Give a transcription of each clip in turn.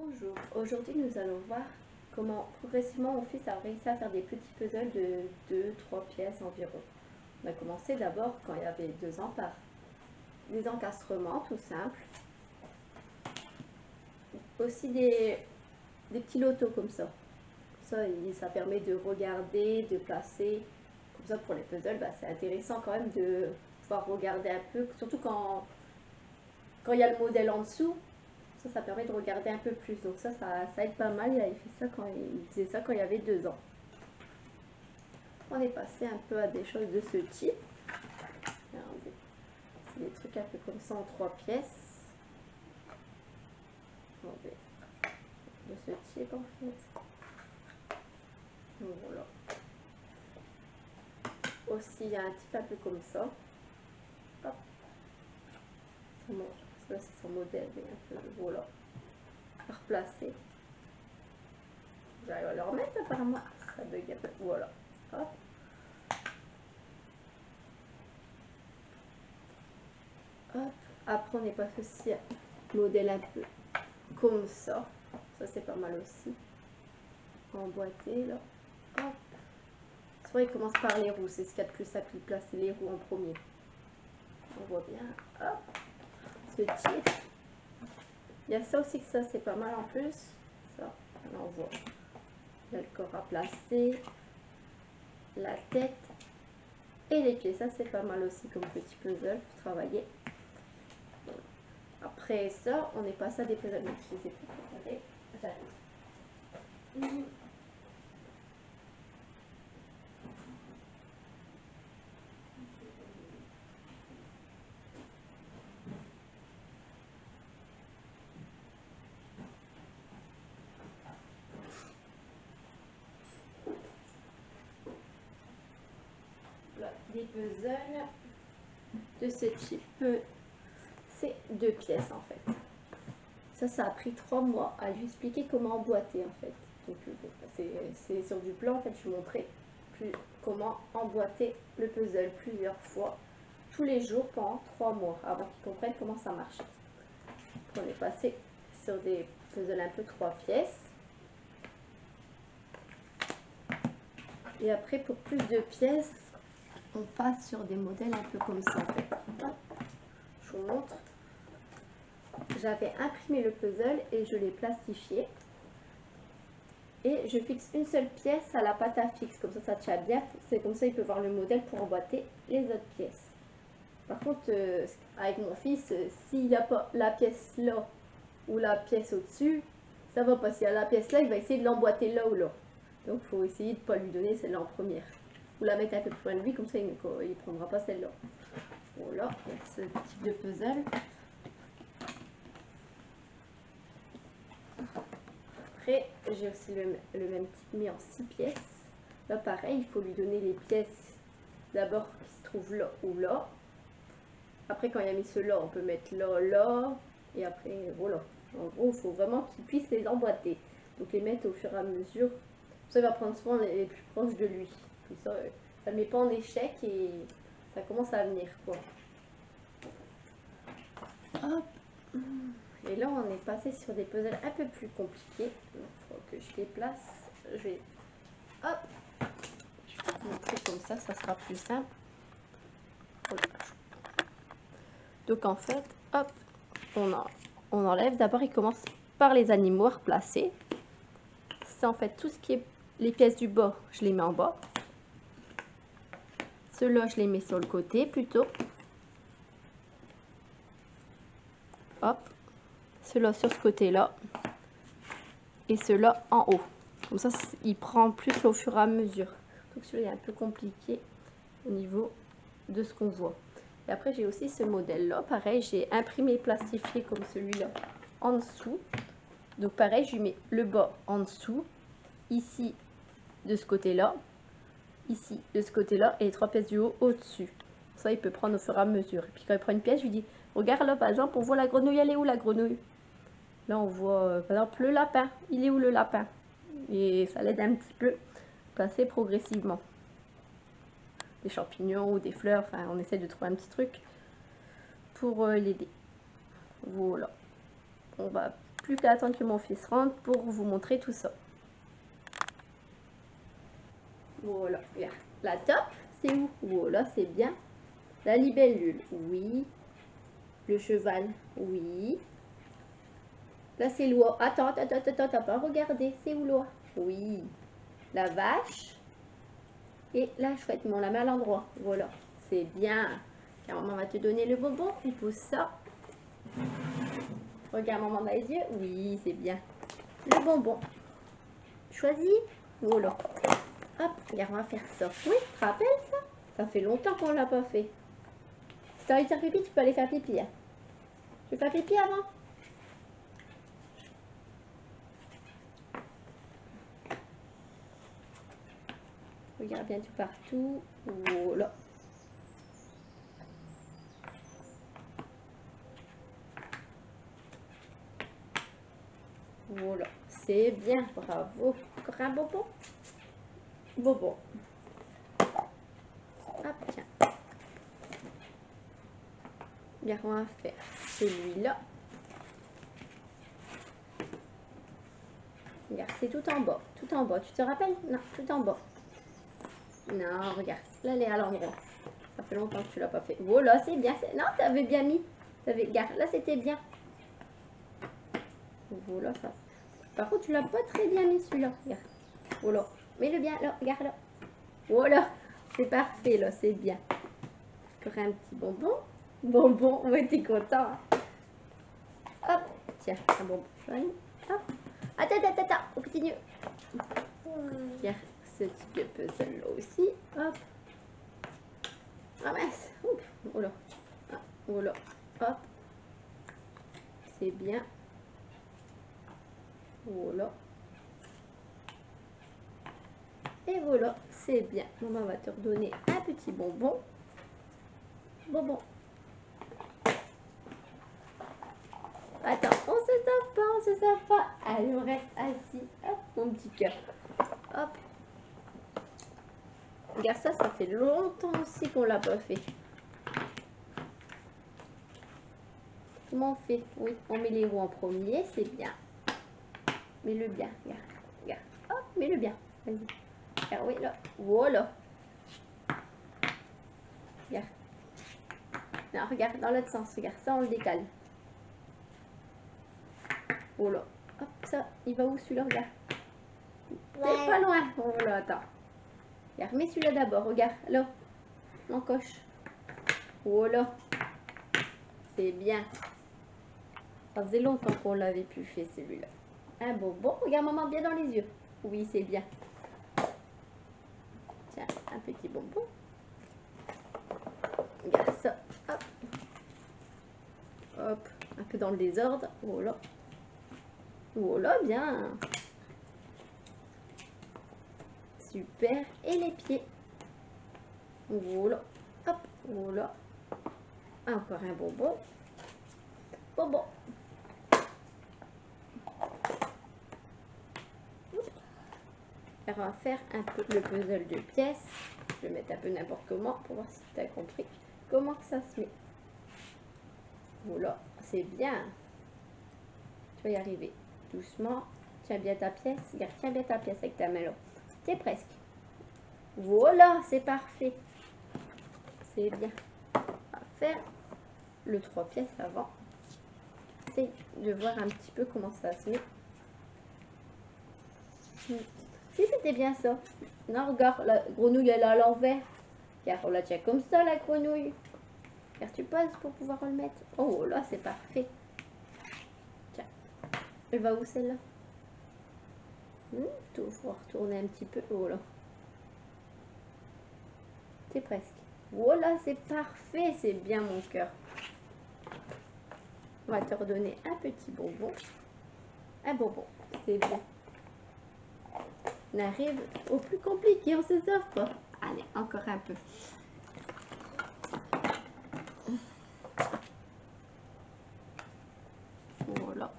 Bonjour, aujourd'hui nous allons voir comment progressivement mon fils a réussi à faire des petits puzzles de 2-3 pièces environ. On a commencé d'abord quand il avait 2 ans par des encastrements tout simples. Aussi des petits lotos comme ça. Ça permet de regarder, de placer. Comme ça pour les puzzles, c'est intéressant quand même de pouvoir regarder un peu, surtout quand il y a le modèle en dessous. Ça permet de regarder un peu plus. Donc ça aide pas mal. Il faisait ça quand il avait 2 ans. On est passé un peu à des choses de ce type. Regardez. C'est des trucs un peu comme ça en 3 pièces. Regardez. De ce type en fait. Donc voilà. Aussi il y a un type un peu comme ça. Hop. Ça c'est son modèle, mais un peu voilà. À replacer. J'arrive à le remettre apparemment. Ça bug un peu. Voilà. Hop. Hop. Après on est passé aussi à modèle un peu comme ça. Ça c'est pas mal aussi. Emboîté là. Hop. Soit il commence par les roues. C'est ce qu'il y a de plus simple de placer les roues en premier. On voit bien. Hop. Ce type. Il y a ça aussi que ça c'est pas mal en plus. Ça. Alors on voit. Il y a le corps à placer. La tête. Et les pieds. Ça c'est pas mal aussi comme petit puzzle pour travailler. Après ça, on est passé à des puzzles. Je les ai plus préparés. J'arrive. Voilà, des puzzles de ce type. C'est 2 pièces en fait. Ça a pris 3 mois à lui expliquer comment emboîter en fait. Donc c'est sur du plan en fait, je montrais comment emboîter le puzzle plusieurs fois, tous les jours pendant 3 mois, avant qu'il comprenne comment ça marche. On est passé sur des puzzles un peu 3 pièces. Et après pour plus de pièces, on passe sur des modèles un peu comme ça en fait. Je vous montre. J'avais imprimé le puzzle et je l'ai plastifié. Et je fixe une seule pièce à la pâte à fixe, comme ça tient bien. C'est comme ça il peut voir le modèle pour emboîter les autres pièces. Par contre, avec mon fils, s'il n'y a pas la pièce là ou la pièce au-dessus, ça va pas. S'il y a la pièce là, il va essayer de l'emboîter là ou là. Donc il faut essayer de ne pas lui donner celle-là en première. Ou la mettre un peu plus loin de lui, comme ça il ne prendra pas celle-là. Voilà, ce type de puzzle. Après, j'ai aussi le même type mis en 6 pièces. Là, pareil, il faut lui donner les pièces d'abord qui se trouvent là ou là. Après, quand il a mis ceux-là, on peut mettre là, là. Et après, voilà. En gros, il faut vraiment qu'il puisse les emboîter. Donc, les mettre au fur et à mesure. Ça, il va prendre souvent les plus proches de lui. Puis ça ne met pas en échec et ça commence à venir, quoi. Hop. Et là, on est passé sur des puzzles un peu plus compliqués. Il faut que je les place. Je vais, hop, je vais vous montrer comme ça sera plus simple. Donc en fait, hop, on enlève. D'abord, il commence par les animaux à replacer. C'est en fait tout ce qui est les pièces du bas, je les mets en bas. Ceux-là, je les mets sur le côté plutôt. Hop. Ceux-là sur ce côté-là. Et ceux-là en haut. Comme ça, il prend plus au fur et à mesure. Donc celui-là est un peu compliqué au niveau de ce qu'on voit. Et après, j'ai aussi ce modèle-là. Pareil, j'ai imprimé et plastifié comme celui-là en dessous. Donc pareil, je lui mets le bas en dessous. Ici, de ce côté-là. Ici, de ce côté-là. Et les 3 pièces du haut au-dessus. Ça, il peut prendre au fur et à mesure. Et puis quand il prend une pièce, je lui dis, regarde là, par exemple, on voit la grenouille. Elle est où la grenouille? Là, on voit, par exemple, le lapin. Il est où le lapin? Et ça l'aide un petit peu, passer progressivement. Des champignons ou des fleurs, enfin, on essaie de trouver un petit truc pour l'aider. Voilà. On va Plus qu'à attendre que mon fils rentre pour vous montrer tout ça. Voilà, regarde. La top, c'est où? Voilà, c'est bien. La libellule, oui. Le cheval, oui. Là, c'est l'oie. Attends, t'as pas regardé. C'est où l'oie? Oui. La vache et la chouette. Mais on la met à l'endroit. Voilà, c'est bien. Car maman va te donner le bonbon. Il pousse ça. Regarde maman dans les yeux. Oui, c'est bien. Le bonbon. Choisis. Voilà. Hop, regarde, on va faire ça. Oui, tu te rappelles ça? Ça fait longtemps qu'on l'a pas fait. Si tu as envie de faire pipi, tu peux aller faire pipi. Hein. Tu veux faire pipi avant? Regarde bien tout partout. Voilà. Voilà. C'est bien. Bravo. Encore un bonbon. Bonbon. Hop, tiens. Bien, on va faire celui-là. Regarde, c'est tout en bas. Tout en bas. Tu te rappelles? Non, tout en bas. Non, regarde. Là, elle est à l'endroit. Ça fait longtemps que tu l'as pas fait. Voilà, c'est bien. Non, tu avais bien mis. Regarde, là, c'était bien. Voilà, ça. Par contre, tu l'as pas très bien mis celui-là. Regarde. Voilà. Mets-le bien là. Regarde là. Voilà. C'est parfait, là. C'est bien. Encore un petit bonbon. Bonbon. Ouais, t'es content. Hein? Hop. Tiens, un bonbon jaune. Hop. Attends. On continue. Tiens, ce petit puzzle là aussi. Hop. Ah mince. Oups. Voilà. Ah, voilà. Hop. C'est bien. Voilà. Et voilà, c'est bien. Maman va te redonner un petit bonbon. Bonbon. Attends, on se sauve pas. Allez, on reste assis. Hop, mon petit cœur. Hop. Regarde ça, ça fait longtemps aussi qu'on l'a pas fait. Comment on fait? Oui, on met les roues en premier, c'est bien. Mets-le bien, regarde. Hop, mets-le bien. Vas-y. Regarde, oui, là. Voilà. Regarde. Non, regarde, dans l'autre sens. Regarde, ça, on le décale. Voilà. Hop, ça, il va où celui-là? Regarde. T'es pas loin. Voilà, attends. Regarde, mets celui-là d'abord. Regarde, là. L'encoche. Voilà. C'est bien. Ça faisait longtemps qu'on l'avait plus fait celui-là. Un bonbon. Regarde maman bien dans les yeux. Oui, c'est bien. Tiens, un petit bonbon. Regarde ça. Hop. Hop. Un peu dans le désordre. Voilà. Voilà, bien. Super. Et les pieds. Voilà. Hop. Voilà. Encore un bonbon. Bonbon. On va faire un peu le puzzle de pièces. Je vais mettre un peu n'importe comment pour voir si tu as compris comment que ça se met. Voilà, c'est bien. Tu vas y arriver doucement. Tiens bien ta pièce. Regarde, tiens bien ta pièce avec ta main là. C'est presque. Voilà, c'est parfait. C'est bien. On va faire le 3 pièces avant. Essaye de voir un petit peu comment ça se met. Si c'était bien ça. Non, regarde, la grenouille elle est à l'envers. Car on la tient comme ça la grenouille. Car tu poses pour pouvoir le mettre. Oh là, c'est parfait. Tiens. Elle va où celle-là? Il faut retourner un petit peu. Oh là. C'est presque. Voilà, c'est parfait. C'est bien mon cœur. On va te redonner un petit bonbon. Un bonbon. C'est bien. On arrive au plus compliqué. On se sauve pas. Allez, encore un peu. Voilà.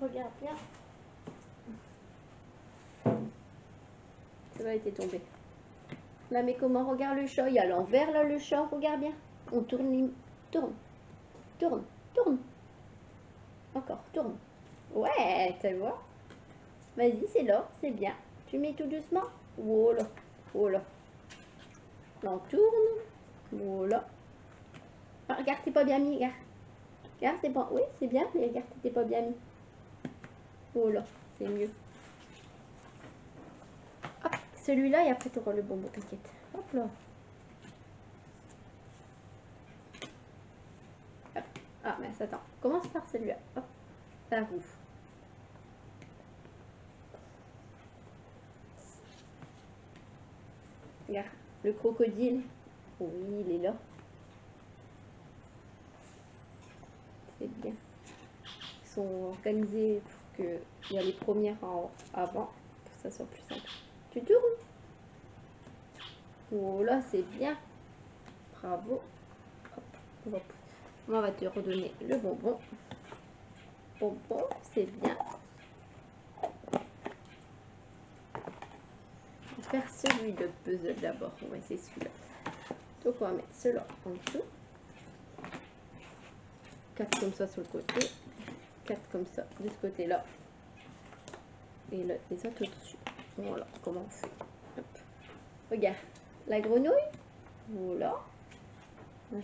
Regarde bien celui-là était tombé. Là, mais comment? Regarde le chat. Il est à l'envers, là, le chat. Regarde bien. On tourne, tourne, tourne, tourne. Encore, tourne. Ouais, tu vois. Vas-y, c'est là, c'est bien. Tu mets tout doucement. Voilà. Voilà. Là, on tourne. Voilà. Ah, regarde, t'es pas bien mis, regarde. Regarde, c'est pas... Oui, c'est bien, mais regarde, t'es pas bien mis. Voilà, c'est mieux. Hop, celui-là, et après, tu auras le bonbon, t'inquiète. Hop là. Hop. Ah, mais attends. Commence par celui-là. Hop, la roue. Regarde, le crocodile. Oui, il est là. C'est bien. Ils sont organisés pour qu'il y a les premières avant, pour que ça soit plus simple. Tu tournes. Oh là, c'est bien. Bravo. Hop. On va te redonner le bonbon. Bonbon, c'est bien. On va faire celui de puzzle d'abord. On va essayer celui-là. Donc on va mettre cela en dessous. 4 comme ça sur le côté. 4 comme ça de ce côté-là. Et là, les autres au-dessus. Voilà comment on fait. Hop. Regarde, la grenouille. Voilà.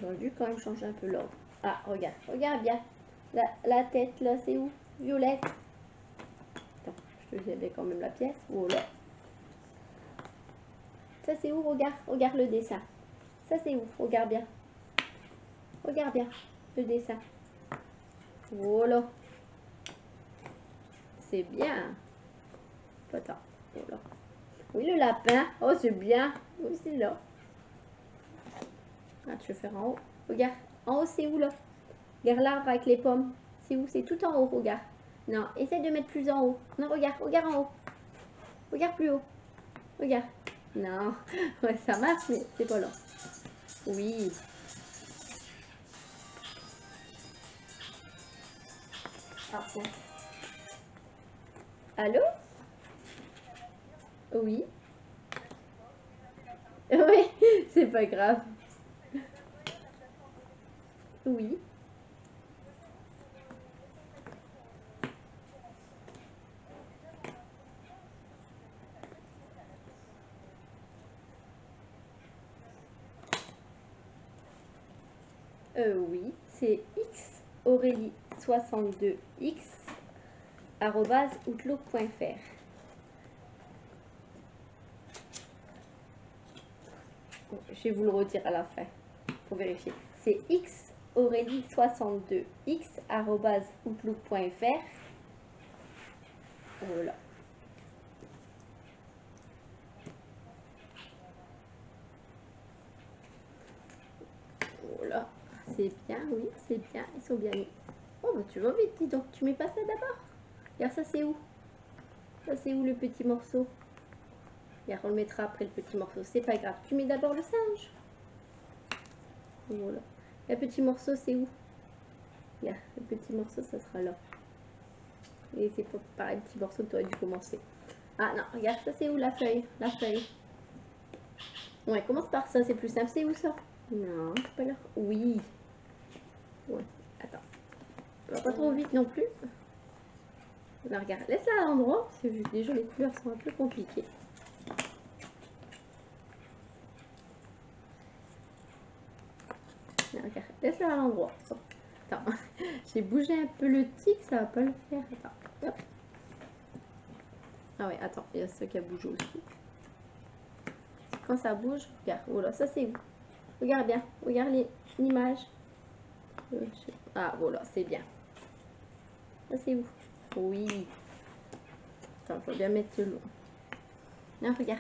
J'aurais dû quand même changer un peu l'ordre. Ah, regarde, regarde bien. La tête, là, c'est où? Violette. Attends, je te mets quand même la pièce. Voilà. Ça, c'est où? Regarde, regarde le dessin. Ça, c'est où? Regarde bien. Regarde bien le dessin. Voilà. C'est bien. Attends. Voilà. Oui, le lapin. Oh, c'est bien. Oui, c'est là. Ah, tu veux faire en haut? Regarde. En haut, c'est où, là? Regarde l'arbre avec les pommes. C'est où? C'est tout en haut, regarde. Non, essaie de mettre plus en haut. Non, regarde, regarde en haut. Regarde plus haut. Regarde. Non. Ouais, ça marche, mais c'est pas là. Oui. Ah, tiens. Allô? Oui. Oui, c'est pas grave. Oui. Oui, c'est X Aurélie 62X @outlook.fr. Je vais vous le redire à la fin pour vérifier. C'est X Aurélie 62X @outlook.fr. Voilà. Voilà. C'est bien, oui, c'est bien. Ils sont bien mis. Oh, bah tu vas vite, dis donc. Tu mets pas ça d'abord? Regarde, ça c'est où? Ça c'est où le petit morceau? Et on le mettra après le petit morceau. C'est pas grave. Tu mets d'abord le singe. Voilà. Le petit morceau, c'est où? Là, le petit morceau, ça sera là. Et c'est pas pareil, le petit morceau, tu aurais dû commencer. Ah non, regarde, ça c'est où la feuille? La feuille. Ouais, commence par ça, c'est plus simple. C'est où ça? Non, c'est pas là. Oui. Ouais, attends. Va pas trop vite non plus. Là, regarde, laisse-la à l'endroit. Parce que déjà, les couleurs sont un peu compliquées. Là, regarde, laisse-la à l'endroit. Attends, j'ai bougé un peu le tic, ça va pas le faire. Attends, hop. Ah ouais, attends, il y a ça qui a bougé aussi. Quand ça bouge, regarde. Oh là, ça c'est où? Regarde bien, regarde l'image. Ah voilà, c'est bien. Ça c'est où? Oui. Attends, je vais bien mettre le long. Là, regarde.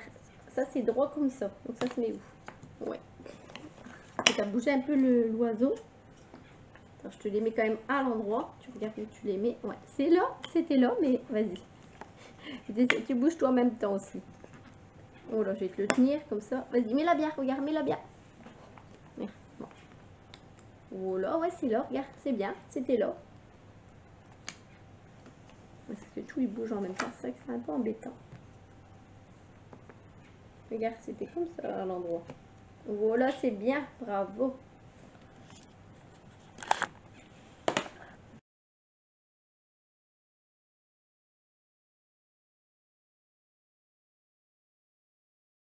Ça c'est droit comme ça. Donc ça se met où? Ouais. Tu as bougé un peu l'oiseau. Je te les mets quand même à l'endroit. Tu regardes où tu les mets. Ouais, c'est là, c'était là, mais vas-y. Tu bouges toi en même temps aussi. Oh là, je vais te le tenir comme ça. Vas-y, mets-la bien, regarde, mets-la bien. Bon. Oh là, ouais, c'est là, regarde, c'est bien, c'était là. Parce que tout il bouge en même temps, c'est vrai que c'est un peu embêtant. Regarde, c'était comme ça à l'endroit. Voilà, c'est bien, bravo.